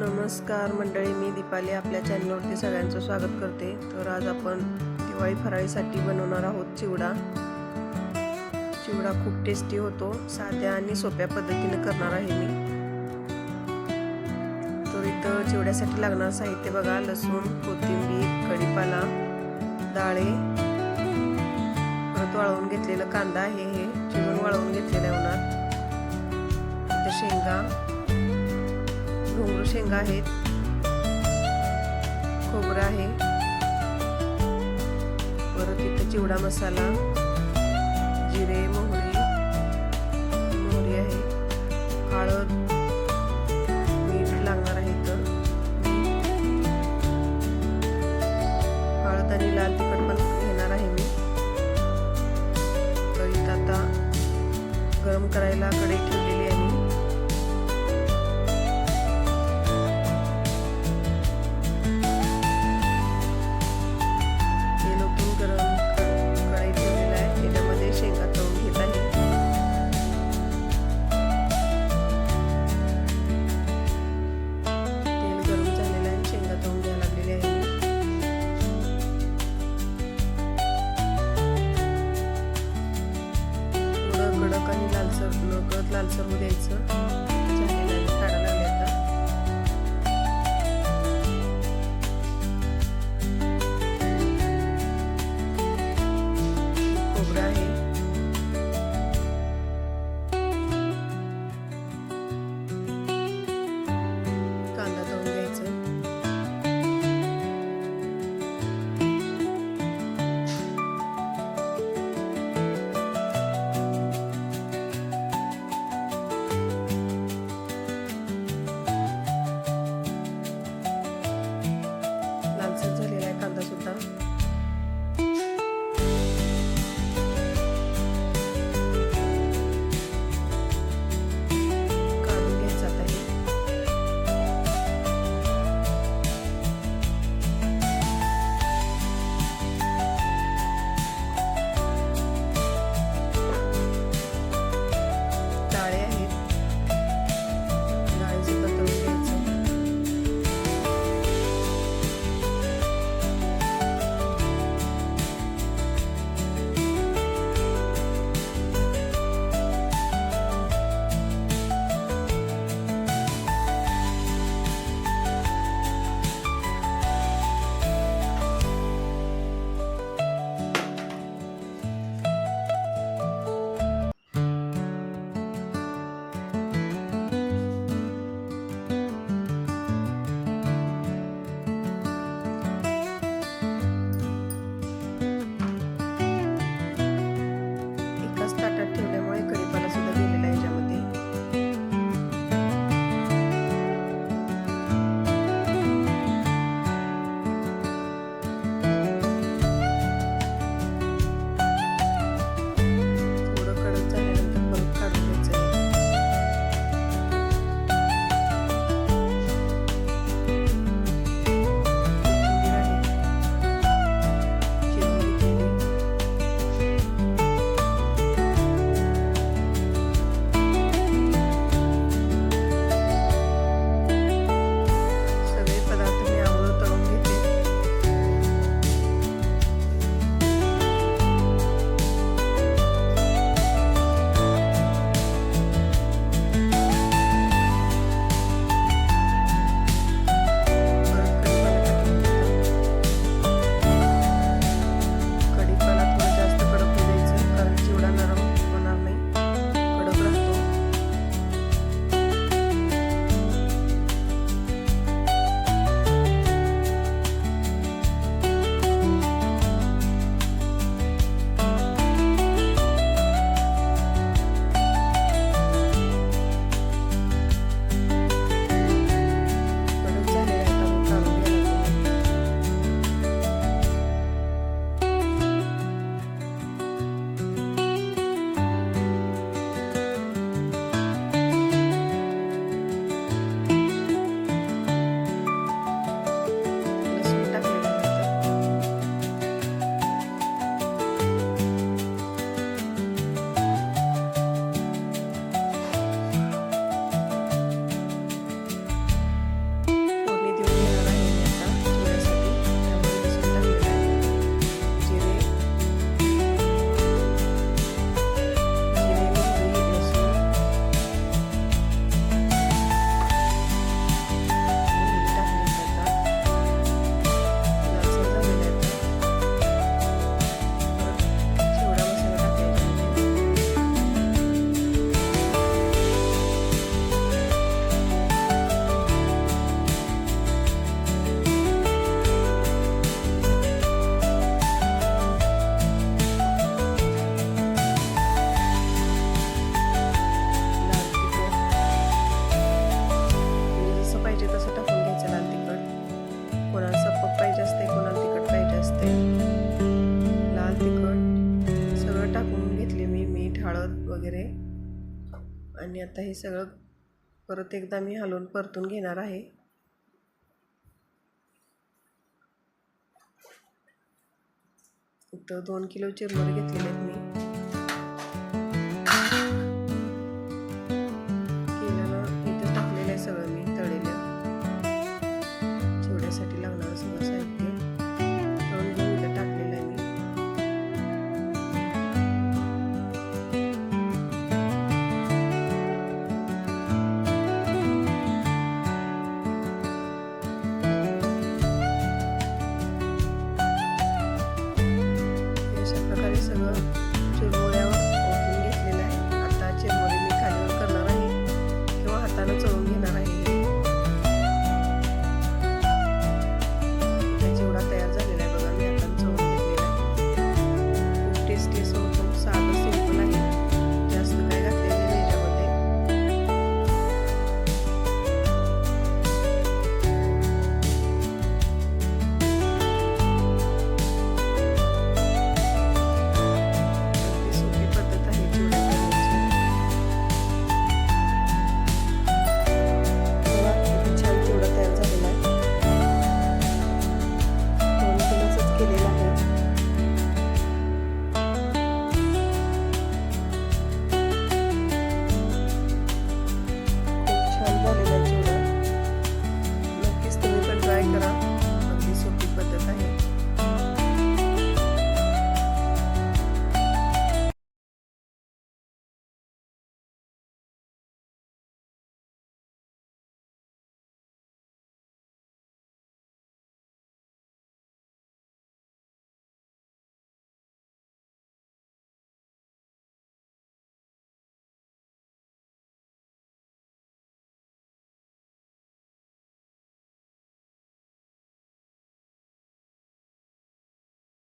नमस्कार मंडळी, मी दीपाली आपल्या चॅनलवरती सगळ्यांचं स्वागत करते। तर आज आपण दिवाळी फराळीसाठी बनवणार आहोत चिवडा। चिवडा खूप टेस्टी होतो, साध्या आणि सोप्या पद्धतीने करणार आहे मी। तर इथं चिवड्यासाठी लागणारे साहित्य बघा, लसूण, कोथिंबीर, कढीपाला, डाळे, परत वाळवून घेतलेला कांदा आहे, हे चिरून वाळवून घेतलेला आहे उन्हात। इथं शेंगा, घोंगरू शेंगा आहेत, खोबरं आहे, परत इथं चिवडा मसाला, जिरे, मोहरी आहे, हळद, मीठ लागणार आहे। इथं हळद आणि लाल तिखट पण घेणार आहे मी। तर इथं आता गरम करायला कढई ठेवलेली आहे मी। आता हे सगळं परत एकदा मी हलवून परतून घेणार आहे. इथं 2 किलो चिरमुरे घेतलेले आहेत मी.